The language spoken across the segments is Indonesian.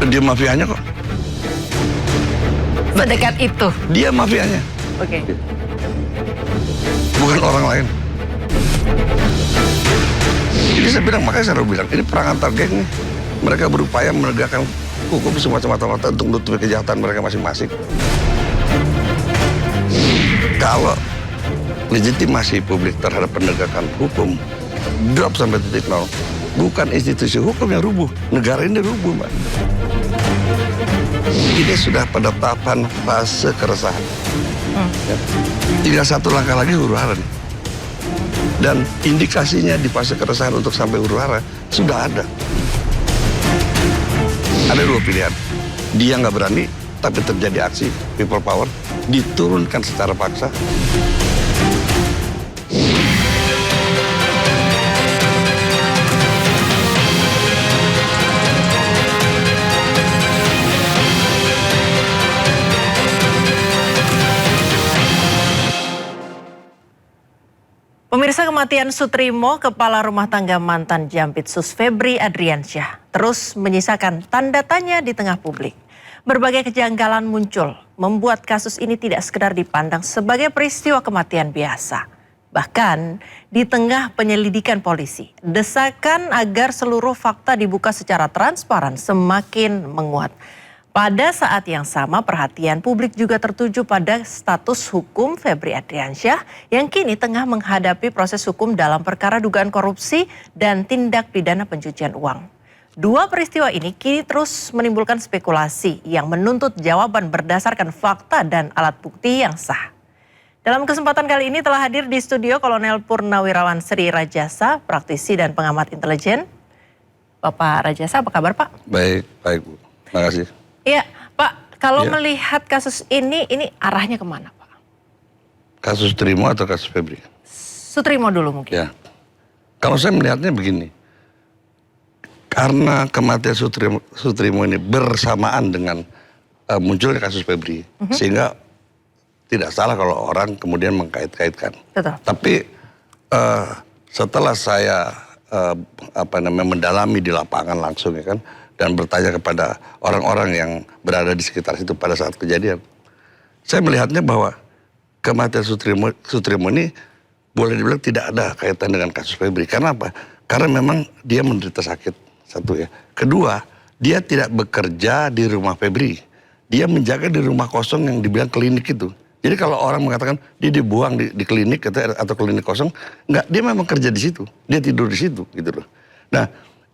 Dia mafianya kok. Sedekat itu? Dia mafianya. Oke. Bukan orang lain. Jadi saya bilang, makanya saya bilang, ini perang antar geng nih. Mereka berupaya menegakkan hukum semata-mata untuk menutupi kejahatan mereka masing-masing. Kalau legitimasi publik terhadap penegakan hukum drop sampai titik nol, bukan institusi hukum yang rubuh, negara ini rubuh, Mbak. Ini sudah pada tahapan fase keresahan. Ya. Tinggal satu langkah lagi huru-hara nih. Dan indikasinya di fase keresahan untuk sampai huru-hara sudah ada. Ada dua pilihan. Dia nggak berani, tapi terjadi aksi people power, diturunkan secara paksa. Pemirsa, kematian Sutrimo, kepala rumah tangga mantan Jampitsus Febri Adriansyah, terus menyisakan tanda tanya di tengah publik. Berbagai kejanggalan muncul, membuat kasus ini tidak sekedar dipandang sebagai peristiwa kematian biasa. Bahkan di tengah penyelidikan polisi, desakan agar seluruh fakta dibuka secara transparan semakin menguat. Pada saat yang sama, perhatian publik juga tertuju pada status hukum Febri Adriansyah yang kini tengah menghadapi proses hukum dalam perkara dugaan korupsi dan tindak pidana pencucian uang. Dua peristiwa ini kini terus menimbulkan spekulasi yang menuntut jawaban berdasarkan fakta dan alat bukti yang sah. Dalam kesempatan kali ini telah hadir di studio Kolonel Purnawirawan Sri Rajasa, praktisi dan pengamat intelijen. Bapak Rajasa, apa kabar Pak? Baik, baik Bu. Terima kasih. Iya, Pak, kalau melihat kasus ini arahnya kemana, Pak? Kasus Sutrimo atau kasus Febri? Sutrimo dulu mungkin. Ya, kalau saya melihatnya begini, karena kematian Sutrimo ini bersamaan dengan munculnya kasus Febri, sehingga tidak salah kalau orang kemudian mengkait-kaitkan. Betul. Tapi setelah saya mendalami di lapangan langsung ya kan, dan bertanya kepada orang-orang yang berada di sekitar situ pada saat kejadian, saya melihatnya bahwa kematian Sutrimo ini boleh dibilang tidak ada kaitan dengan kasus Febri. Karena apa? Karena memang dia menderita sakit, satu ya. Kedua, dia tidak bekerja di rumah Febri. Dia menjaga di rumah kosong yang dibilang klinik itu. Jadi kalau orang mengatakan dia dibuang di klinik atau klinik kosong, enggak, dia memang kerja di situ. Dia tidur di situ gitu loh. Nah,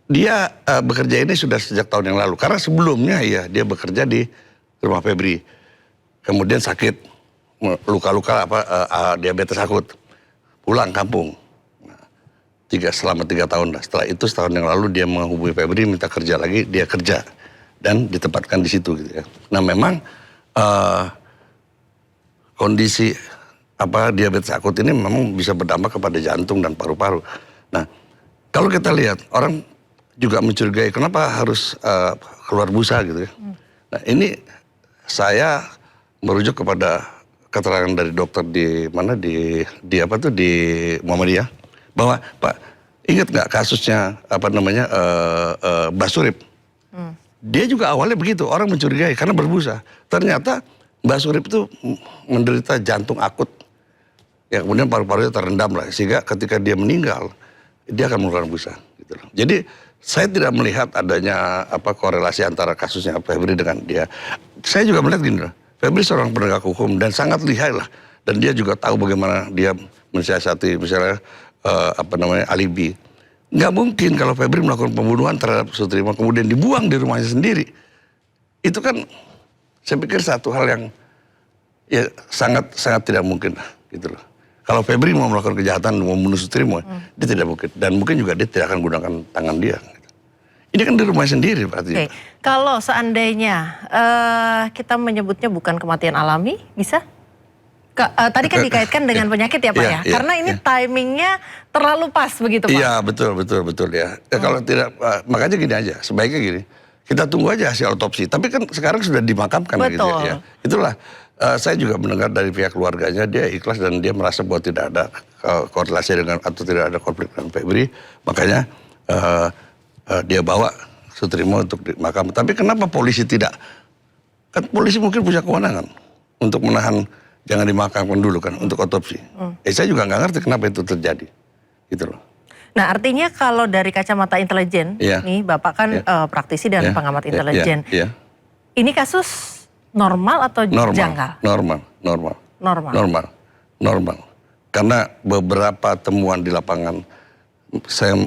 dia bekerja ini sudah sejak tahun yang lalu. Karena sebelumnya ya dia bekerja di rumah Febri. Kemudian sakit, luka-luka diabetes akut. Pulang kampung. Selama 3 tahun. Setelah itu setahun yang lalu dia menghubungi Febri, minta kerja lagi, dia kerja. Dan ditempatkan di situ gitu ya. Nah memang kondisi diabetes akut ini memang bisa berdampak kepada jantung dan paru-paru. Nah kalau kita lihat orang juga mencurigai kenapa harus keluar busa gitu ya. Nah ini saya merujuk kepada keterangan dari dokter di Muhammadiyah bahwa Pak ingat nggak kasusnya Mbak Surip? Dia juga awalnya begitu, orang mencurigai karena berbusa. Ternyata Mbak Surip itu menderita jantung akut. Ya kemudian paru-parunya terendam lah, sehingga ketika dia meninggal dia akan mengeluarkan busa. Gitu loh. Jadi saya tidak melihat adanya korelasi antara kasusnya Febri dengan dia. Saya juga melihat gini loh, Febri seorang penegak hukum dan sangat lihai lah. Dan dia juga tahu bagaimana dia mensiasati misalnya alibi. Nggak mungkin kalau Febri melakukan pembunuhan terhadap Sutrimo kemudian dibuang di rumahnya sendiri. Itu kan saya pikir satu hal yang ya sangat tidak mungkin lah gitu loh. Kalau Febri mau melakukan kejahatan, mau membunuh Sutrimo, dia tidak mungkin. Dan mungkin juga dia tidak akan gunakan tangan dia. Ini kan di rumah sendiri berarti. Oke. Kalau seandainya kita menyebutnya bukan kematian alami, bisa? Tadi kan dikaitkan dengan penyakit ya Pak ya? Karena ini timingnya terlalu pas begitu Pak? Iya betul ya. Kalau tidak, makanya gini aja, sebaiknya gini. Kita tunggu aja hasil otopsi. Tapi kan sekarang sudah dimakamkan gitu ya. Itulah. Saya juga mendengar dari pihak keluarganya dia ikhlas dan dia merasa bahwa tidak ada korelasi dengan atau tidak ada konflik dengan Febri, makanya dia bawa Sutrimo untuk di makam. Tapi kenapa polisi tidak? Kan polisi mungkin punya kewenangan untuk menahan, jangan dimakamkan dulu kan, untuk otopsi. Saya juga nggak ngerti kenapa itu terjadi, gitu loh. Nah, artinya kalau dari kacamata intelijen, Iya. nih Bapak kan praktisi dan Iya. pengamat Iya. intelijen. Iya. Ini kasus normal atau janggal? Normal. Karena beberapa temuan di lapangan, saya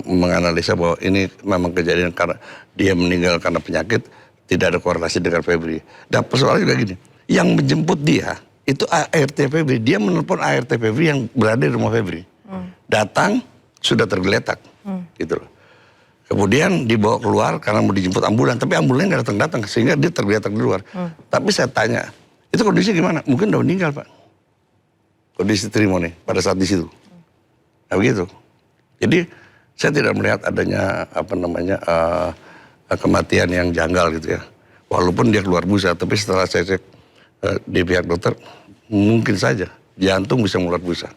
menganalisa bahwa ini memang kejadian karena dia meninggal karena penyakit, tidak ada korelasi dengan Febri. Dan persoalannya juga gini, yang menjemput dia itu ART Febri, dia menelpon ART Febri yang berada di rumah Febri. Datang sudah tergeletak, gitu loh. Kemudian dibawa keluar karena mau dijemput ambulan, tapi ambulannya nggak datang-datang sehingga dia tergeletak di luar. Tapi saya tanya, itu kondisi gimana? Mungkin udah meninggal, Pak. Kondisi Trimo nih pada saat di situ. Nah begitu. Jadi saya tidak melihat adanya kematian yang janggal gitu ya. Walaupun dia keluar busa, tapi setelah saya cek di pihak dokter, mungkin saja jantung bisa mengeluar busa.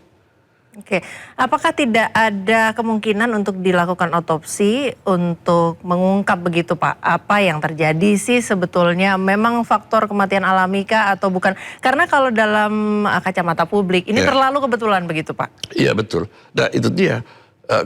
Oke, apakah tidak ada kemungkinan untuk dilakukan otopsi untuk mengungkap begitu Pak, apa yang terjadi sih sebetulnya, memang faktor kematian alami kah atau bukan? Karena kalau dalam kacamata publik ini terlalu kebetulan begitu Pak. Iya betul, nah itu dia.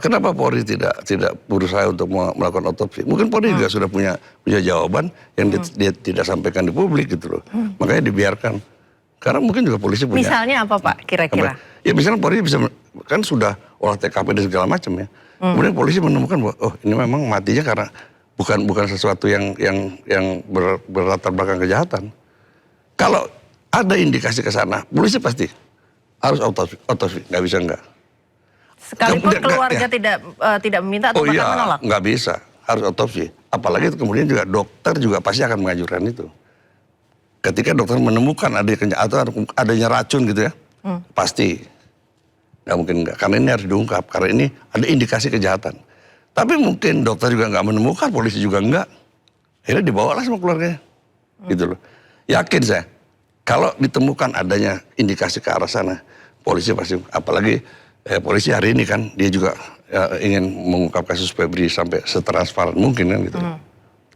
Kenapa Polri tidak berusaha untuk melakukan otopsi? Mungkin Polri juga sudah punya jawaban yang dia tidak sampaikan di publik gitu loh. Makanya dibiarkan. Karena mungkin juga polisi punya. Misalnya apa Pak kira-kira? Ya misalnya Polri bisa, kan sudah olah TKP dan segala macam ya. Kemudian polisi menemukan bahwa oh ini memang matinya karena bukan sesuatu yang berlatar belakang kejahatan. Kalau ada indikasi ke sana, polisi pasti harus otopsi, nggak bisa enggak. Sekalipun keluarga tidak meminta atau bahkan menolak? Nggak bisa, harus otopsi. Apalagi kemudian juga dokter juga pasti akan mengajukan itu. Ketika dokter menemukan adanya racun gitu ya, pasti nggak mungkin enggak. Karena ini harus diungkap, karena ini ada indikasi kejahatan. Tapi mungkin dokter juga nggak menemukan, polisi juga enggak. Akhirnya dibawalah sama keluarganya, gitu loh. Yakin saya, kalau ditemukan adanya indikasi ke arah sana, polisi pasti, apalagi polisi hari ini kan dia juga ingin mengungkap kasus Febri sampai setransparan mungkin kan gitu.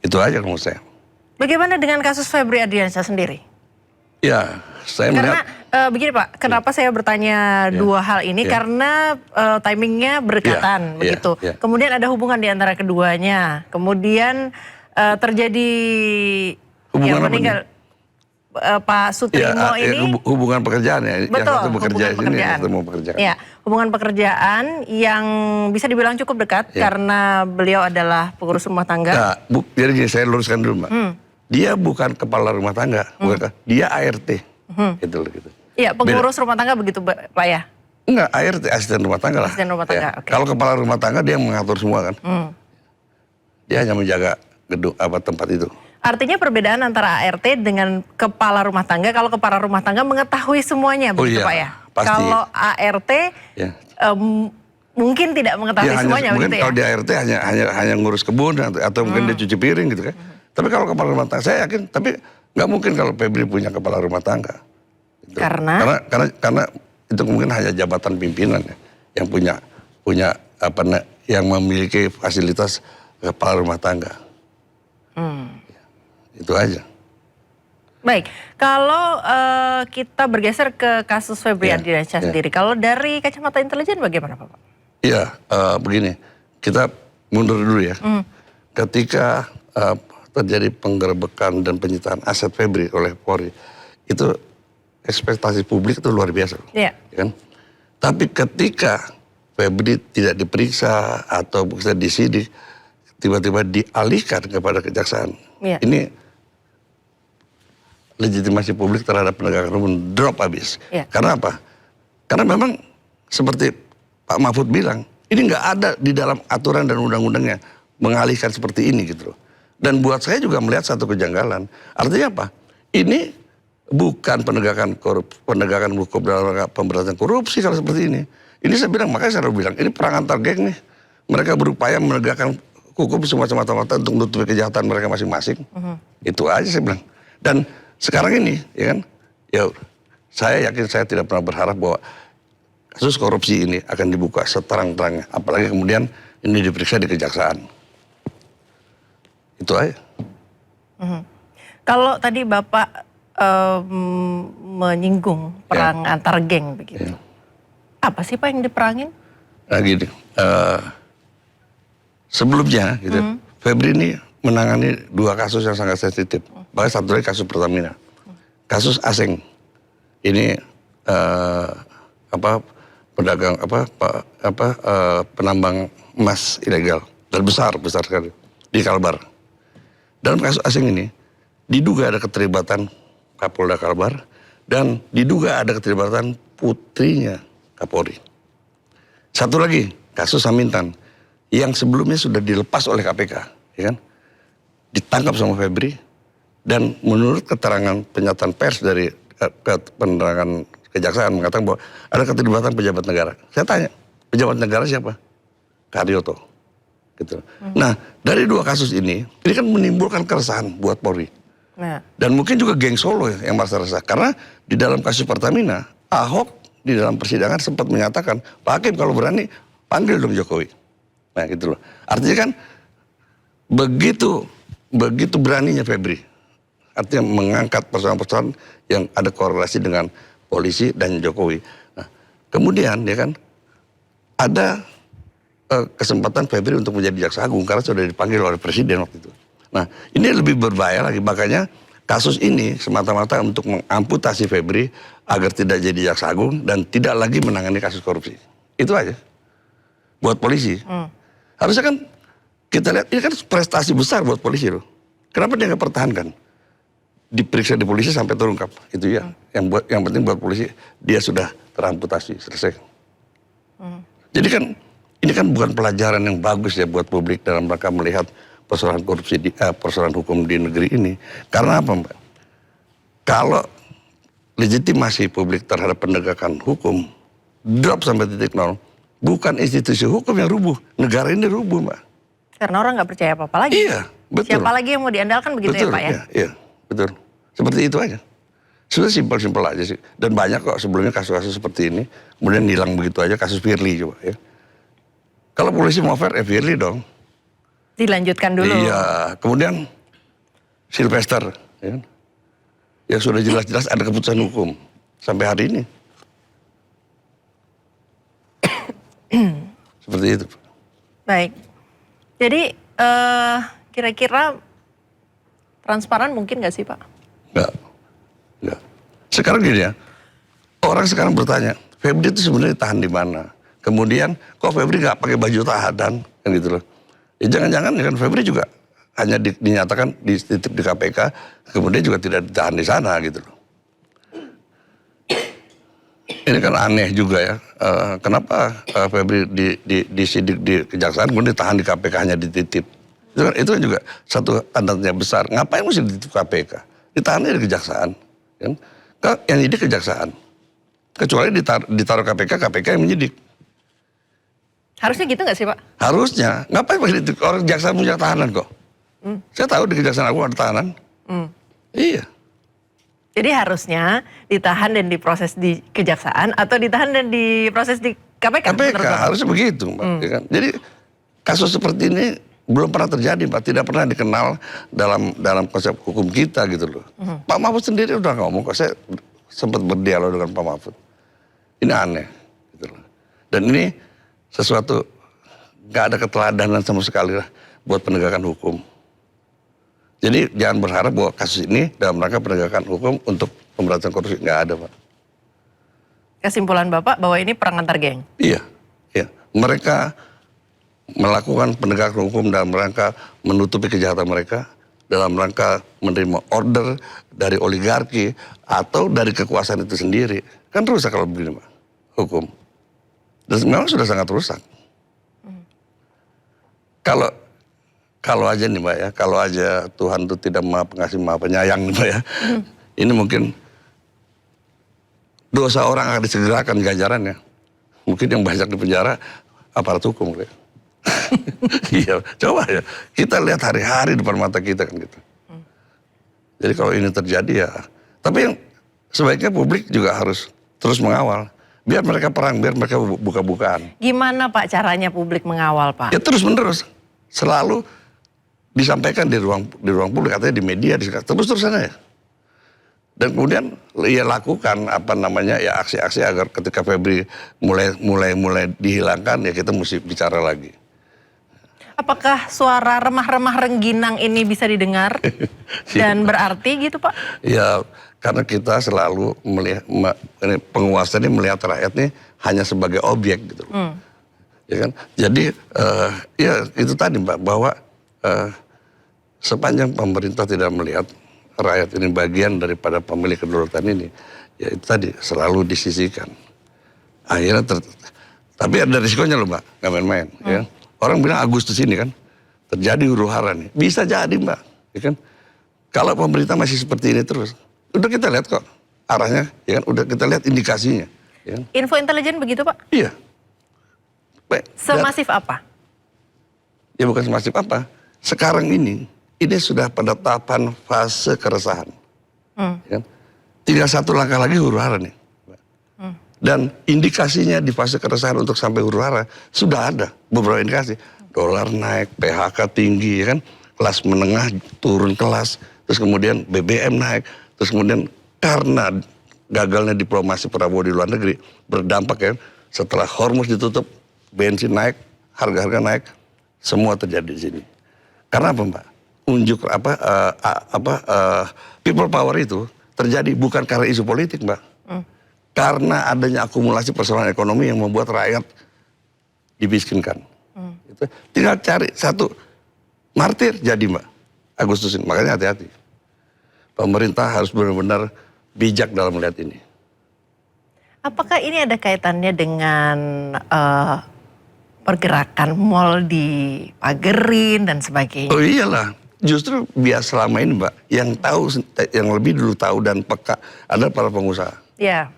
Itu aja menurut saya. Bagaimana dengan kasus Febri Adriansyah sendiri? Ya, saya melihat. Karena begini Pak, kenapa saya bertanya dua hal ini? Karena timingnya berdekatan begitu. Kemudian ada hubungan di antara keduanya. Kemudian terjadi hubungan meninggal Pak Sutrimo ini. Hubungan pekerjaan ya. Betul, yang satu bekerja hubungan pekerjaan. Ya, hubungan pekerjaan yang bisa dibilang cukup dekat karena beliau adalah pengurus rumah tangga. Nah, jadi gini, saya luruskan dulu Mbak. Dia bukan kepala rumah tangga, dia ART. Gitu. Iya, pengurus rumah tangga begitu Pak ya? Enggak, ART, asisten rumah tangga lah. Asisten rumah tangga, oke. Kalau kepala rumah tangga dia yang mengatur semua kan. Dia hanya menjaga gedung tempat itu. Artinya perbedaan antara ART dengan kepala rumah tangga, kalau kepala rumah tangga mengetahui semuanya begitu Pak ya? Pasti. Kalau ART mungkin tidak mengetahui semuanya mungkin begitu ya? Kalau di ART hanya ngurus kebun atau mungkin dia cuci piring gitu kan. Tapi kalau kepala rumah tangga, saya yakin, tapi nggak mungkin kalau Febri punya kepala rumah tangga. Gitu. Karena itu mungkin hanya jabatan pimpinan ya, yang punya yang memiliki fasilitas kepala rumah tangga. Itu aja. Baik, kalau kita bergeser ke kasus Febri Adriansyah sendiri, kalau dari kacamata intelijen bagaimana Pak? Iya, begini, kita mundur dulu ya. Ketika terjadi penggerebekan dan penyitaan aset Febri oleh Polri, itu ekspektasi publik itu luar biasa. Iya. Kan? Tapi ketika Febri tidak diperiksa atau bisa disidik, tiba-tiba dialihkan kepada kejaksaan. Iya. Ini legitimasi publik terhadap penegakan hukum drop habis. Iya. Karena apa? Karena memang seperti Pak Mahfud bilang, ini nggak ada di dalam aturan dan undang-undangnya mengalihkan seperti ini gitu loh. Dan buat saya juga melihat satu kejanggalan. Artinya apa? Ini bukan penegakan hukum dalam pemberantasan korupsi kalau seperti ini. Ini saya bilang, makanya saya bilang, ini perang antar geng nih. Mereka berupaya menegakkan hukum semata-mata untuk menutupi kejahatan mereka masing-masing. Itu aja saya bilang. Dan sekarang ini, ya kan, ya saya yakin saya tidak pernah berharap bahwa kasus korupsi ini akan dibuka seterang-terangnya. Apalagi kemudian ini diperiksa di kejaksaan. Itu aja. Kalau tadi Bapak menyinggung perang antar geng begitu. Apa sih Pak yang diperangin? Nah gini, sebelumnya gitu, Febri ini menangani 2 kasus yang sangat sensitif. Bahkan satu lagi kasus Pertamina. Kasus Aseng. Ini pedagang penambang emas ilegal dan besar sekali di Kalbar. Dalam kasus Aseng ini diduga ada keterlibatan Kapolda Kalbar dan diduga ada keterlibatan putrinya Kapolri. Satu lagi kasus Samintan yang sebelumnya sudah dilepas oleh KPK, ya kan? Ditangkap sama Febri dan menurut keterangan pernyataan pers dari penerangan kejaksaan mengatakan bahwa ada keterlibatan pejabat negara. Saya tanya, pejabat negara siapa? Karyoto. Gitu. Nah, dari 2 kasus ini kan menimbulkan keresahan buat Polri. Nah. Dan mungkin juga geng Solo yang merasa resah. Karena di dalam kasus Pertamina, Ahok di dalam persidangan sempat menyatakan, Pak Hakim kalau berani panggil dong Jokowi. Nah gitu loh. Artinya kan begitu beraninya Febri. Artinya mengangkat persoalan-persoalan yang ada korelasi dengan polisi dan Jokowi. Nah, kemudian ya kan ada kesempatan Febri untuk menjadi jaksa agung karena sudah dipanggil oleh presiden waktu itu. Nah ini lebih berbahaya lagi, makanya kasus ini semata-mata untuk mengamputasi Febri agar tidak jadi jaksa agung dan tidak lagi menangani kasus korupsi. Itu aja. Buat polisi. Harusnya kan kita lihat ini kan prestasi besar buat polisi loh. Kenapa dia nggak pertahankan? Diperiksa di polisi sampai terungkap. Itu ya. Yang penting buat polisi dia sudah teramputasi, selesai. Jadi kan ini kan bukan pelajaran yang bagus ya buat publik dalam rangka melihat persoalan korupsi persoalan hukum di negeri ini. Karena apa, Mbak? Kalau legitimasi publik terhadap penegakan hukum drop sampai titik nol, bukan institusi hukum yang rubuh, negara ini rubuh, Mbak. Karena orang nggak percaya apa-apa lagi. Iya, betul. Siapa lagi yang mau diandalkan begitu betul, ya Pak ya? Iya, betul. Seperti itu aja. Sudah simpel-simpel aja sih. Dan banyak kok sebelumnya kasus-kasus seperti ini, kemudian hilang begitu aja, kasus Firly coba ya. Kalau polisi mau fair, Firly dong. Dilanjutkan dulu. Iya, kemudian Sylvester, ya kan? Yang sudah jelas-jelas ada keputusan hukum sampai hari ini. Seperti itu. Baik. Jadi kira-kira transparan mungkin nggak sih Pak? Enggak. Sekarang gini ya, orang sekarang bertanya, Febri itu sebenarnya ditahan di mana? Kemudian kok Febri nggak pakai baju tahanan, kan gitu loh. Ya jangan-jangan ya kan Febri juga hanya dinyatakan dititip di KPK, kemudian juga tidak ditahan di sana gitu loh. Ini kan aneh juga ya, kenapa Febri disidik di kejaksaan, kemudian ditahan di KPK hanya dititip. Itu kan juga satu tanda besar. Ngapain mesti dititip KPK? Ditahannya di kejaksaan. Kan? Yang nyidik kejaksaan. Kecuali ditaruh KPK, KPK yang menyidik. Harusnya gitu nggak sih Pak? Harusnya. Ngapain pakai dititip? Orang kejaksaan punya tahanan kok. Saya tahu di Kejaksaan Agung ada tahanan. Iya. Jadi harusnya ditahan dan diproses di kejaksaan atau ditahan dan diproses di KPK? KPK harusnya begitu, Mbak. Ya kan? Jadi kasus seperti ini belum pernah terjadi, Pak. Tidak pernah dikenal dalam konsep hukum kita gitu loh. Pak Mahfud sendiri udah ngomong kok. Saya sempat berdialog dengan Pak Mahfud. Ini aneh. Gitu loh. Dan ini sesuatu gak ada keteladanan sama sekali lah buat penegakan hukum. Jadi jangan berharap bahwa kasus ini dalam rangka penegakan hukum untuk pemberantasan korupsi. Nggak ada, Pak. Kesimpulan Bapak bahwa ini perang antar geng? Iya. Mereka melakukan penegakan hukum dalam rangka menutupi kejahatan mereka, dalam rangka menerima order dari oligarki atau dari kekuasaan itu sendiri. Kan rusak kalau begini, Pak, hukum. Dan memang sudah sangat rusak. Kalau aja nih Mbak ya, kalau aja Tuhan itu tidak maha pengasih maha penyayang nih Mbak ya. Ini mungkin dosa orang akan disegerakan ganjarannya. Mungkin yang banyak di penjara aparat hukum. Iya, coba ya. Kita lihat hari-hari depan mata kita kan gitu. Jadi kalau ini terjadi ya, tapi yang sebaiknya publik juga harus terus mengawal. Biar mereka perang, biar mereka buka-bukaan. Gimana Pak caranya publik mengawal Pak? Ya terus menerus, selalu disampaikan di ruang publik, katanya di media, terus-terusan aja. Dan kemudian ia lakukan ya aksi-aksi agar ketika Febri mulai dihilangkan, ya kita mesti bicara lagi. Apakah suara remah-remah rengginang ini bisa didengar dan berarti gitu Pak? Ya karena kita selalu melihat penguasa ini melihat rakyat ini hanya sebagai objek gitu. Ya kan? Jadi ya itu tadi Mbak, bahwa sepanjang pemerintah tidak melihat rakyat ini bagian daripada pemilik kedaulatan ini, ya itu tadi selalu disisihkan. Akhirnya tapi ada risikonya loh Mbak, nggak main-main. Ya. Orang bilang Agustus ini kan terjadi huru-hara nih, bisa jadi Mbak, ya kan? Kalau pemerintah masih seperti ini terus, udah kita lihat kok arahnya, ya kan? Udah kita lihat indikasinya. Ya kan? Info intelijen begitu Pak? Iya. Semasif apa? Ya bukan semasif apa. Sekarang ini sudah pada tahapan fase keresahan. Ya. Tinggal satu langkah lagi huru-hara nih. Dan indikasinya di fase keresahan untuk sampai huru-hara sudah ada beberapa indikasi. Dolar naik, PHK tinggi, ya kan? Kelas menengah turun kelas, terus kemudian BBM naik, terus kemudian karena gagalnya diplomasi Prabowo di luar negeri berdampak ya, setelah Hormuz ditutup, bensin naik, harga-harga naik, semua terjadi di sini. Karena apa Mbak? Unjuk people power itu terjadi bukan karena isu politik Mbak. Karena adanya akumulasi persoalan ekonomi yang membuat rakyat dimiskinkan. Itu tinggal cari satu martir jadi Mbak, Agustus ini. Makanya hati-hati. Pemerintah harus benar-benar bijak dalam melihat ini. Apakah ini ada kaitannya dengan pergerakan mal dipagerin dan sebagainya? Oh iyalah, justru biar selama ini Mbak, yang tahu, yang lebih dulu tahu dan peka adalah para pengusaha. Ya.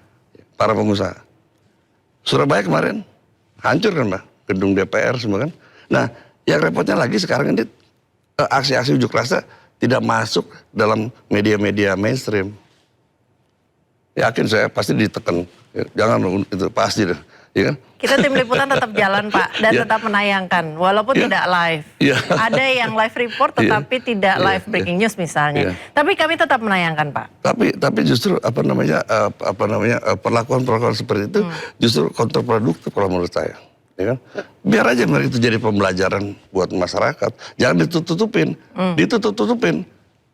Para pengusaha. Surabaya kemarin hancur kan Mbak, gedung DPR semua kan. Nah, yang repotnya lagi sekarang ini aksi-aksi unjuk rasa tidak masuk dalam media-media mainstream. Yakin saya pasti ditekan. Jangan itu pasti deh, ya kan? Kita tim liputan tetap jalan Pak dan tetap menayangkan walaupun tidak live. Ada yang live report tetapi tidak live breaking news misalnya. Tapi kami tetap menayangkan Pak. Tapi justru perlakuan seperti itu justru kontraproduktif kalau menurut saya. Ya kan? Biar aja itu jadi pembelajaran buat masyarakat. Jangan ditutup-tutupin. Ditutup-tutupin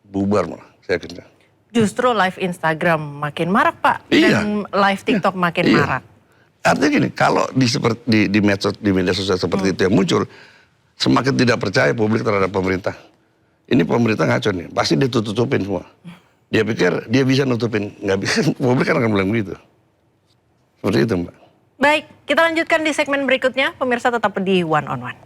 bubar malah saya kira. Justru live Instagram makin marak Pak dan live TikTok makin marak. Artinya gini, kalau di media sosial seperti itu yang muncul, semakin tidak percaya publik terhadap pemerintah. Ini pemerintah ngaco nih, pasti dia tutupin semua. Dia pikir dia bisa nutupin, nggak bisa. Publik kan akan bilang begitu. Seperti itu Mbak. Baik, kita lanjutkan di segmen berikutnya. Pemirsa tetap di One on One.